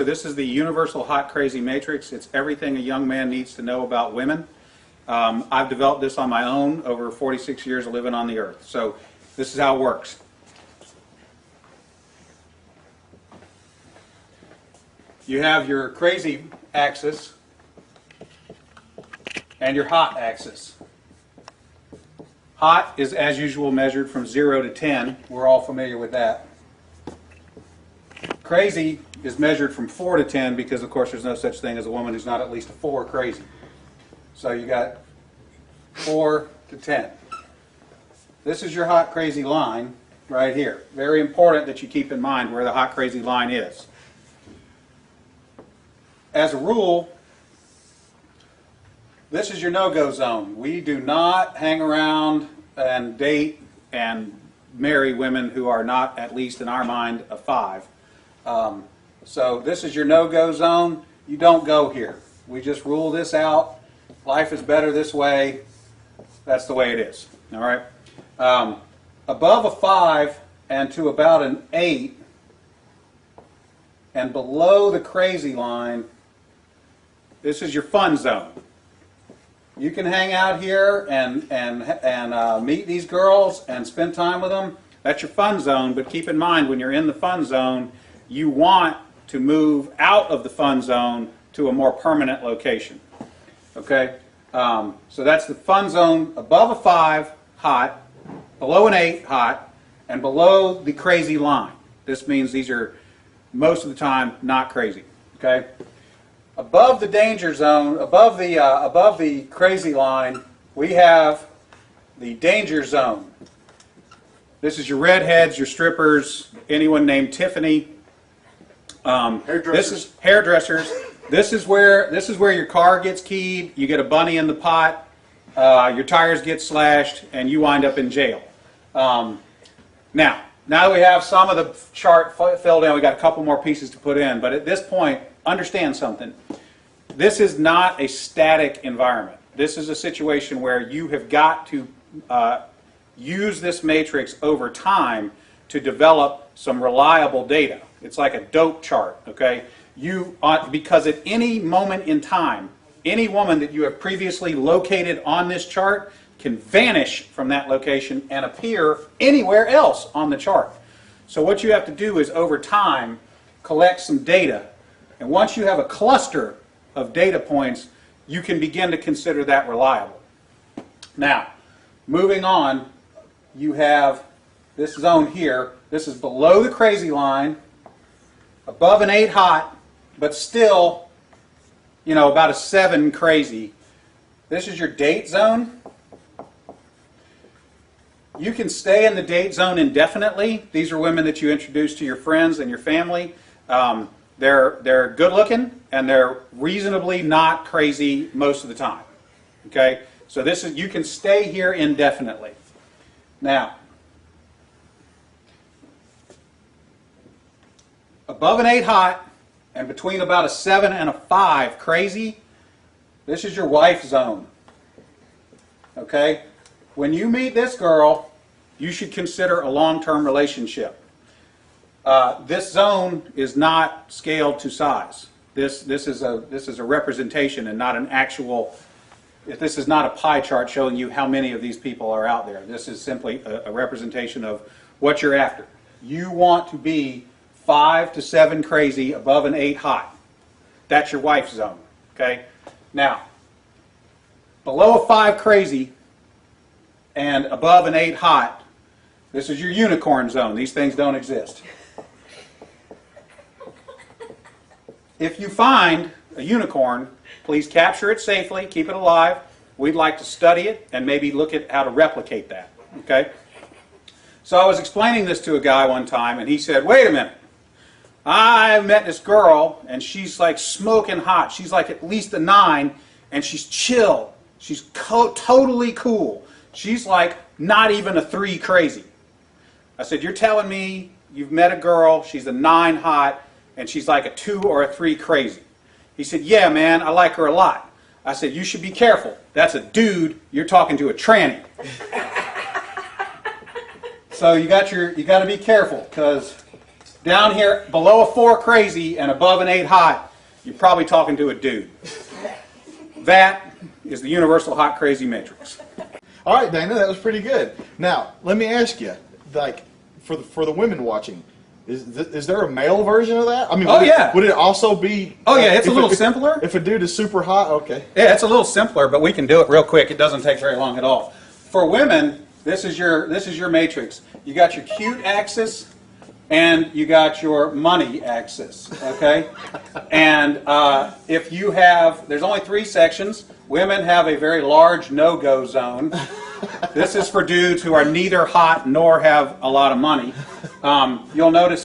so this is the Universal Hot Crazy Matrix. It's everything a young man needs to know about women. I've developed this on my own over 46 years of living on the earth. So this is how it works. You have your crazy axis and your hot axis. Hot is, as usual, measured from 0 to 10. We're all familiar with that. Crazy is measured from 4 to 10 because, of course, there's no such thing as a woman who's not at least a 4 crazy. So you got 4 to 10. This is your hot crazy line right here. Very important that you keep in mind where the hot crazy line is. As a rule, this is your no-go zone. We do not hang around and date and marry women who are not, at least in our mind, a 5. So this is your no-go zone. You don't go here. We just rule this out. Life is better this way. That's the way it is. All right. Above a 5 and to about an 8, and below the crazy line, this is your fun zone. You can hang out here and meet these girls and spend time with them. That's your fun zone, but keep in mind when you're in the fun zone, you want to move out of the fun zone to a more permanent location. Okay? So that's the fun zone above a 5, hot, below an 8, hot, and below the crazy line. This means these are most of the time not crazy. Okay? Above the danger zone, above the crazy line, we have the danger zone. This is your redheads, your strippers, anyone named Tiffany. This is hairdressers. This is where your car gets keyed. You get a bunny in the pot. Your tires get slashed, and you wind up in jail. Now that we have some of the chart filled in, we got a couple more pieces to put in. But at this point, understand something. This is not a static environment. This is a situation where you have got to use this matrix over time to develop some reliable data. It's like a dope chart, okay? Because at any moment in time, any woman that you have previously located on this chart can vanish from that location and appear anywhere else on the chart. So what you have to do is over time collect some data. And once you have a cluster of data points, you can begin to consider that reliable. Now, moving on, you have this zone here. This is below the crazy line, above an 8 hot, but still, about a 7 crazy. This is your date zone. You can stay in the date zone indefinitely. These are women that you introduce to your friends and your family. They're good looking and they're reasonably not crazy most of the time. Okay? So you can stay here indefinitely. Now, above an 8 hot and between about a 7 and a 5 crazy, this is your wife zone. Okay? When you meet this girl, you should consider a long-term relationship. This zone is not scaled to size. This is a representation and not an actual. This is not a pie chart showing you how many of these people are out there. This is simply a representation of what you're after. You want to be 5 to 7 crazy above an 8 hot. That's your wife zone. Okay. Now, below a 5 crazy and above an 8 hot, this is your unicorn zone. These things don't exist. If you find a unicorn, please capture it safely, keep it alive. We'd like to study it and maybe look at how to replicate that. Okay? So I was explaining this to a guy one time, and he said, wait a minute. I met this girl, and she's like smoking hot. She's like at least a 9, and she's chill. She's totally cool. She's like not even a 3 crazy. I said, you're telling me you've met a girl, she's a 9 hot, and she's like a 2 or a 3 crazy. He said, yeah, man, I like her a lot. I said, you should be careful. That's a dude. You're talking to a tranny. So you got to be careful, because Down here, below a 4 crazy and above an 8 hot, you're probably talking to a dude. That is the universal hot crazy matrix. All right, Dana, that was pretty good. Now, let me ask you, like, for the women watching, is there a male version of that? I mean, would it also be? Oh yeah, it's a little simpler. If a dude is super hot, okay. Yeah, it's a little simpler, but we can do it real quick. It doesn't take very long at all. For women, this is your matrix. You got your cute axis, and you got your money axis. Okay, and if you have, there's only 3 sections. Women have a very large no-go zone. This is for dudes who are neither hot nor have a lot of money. You'll notice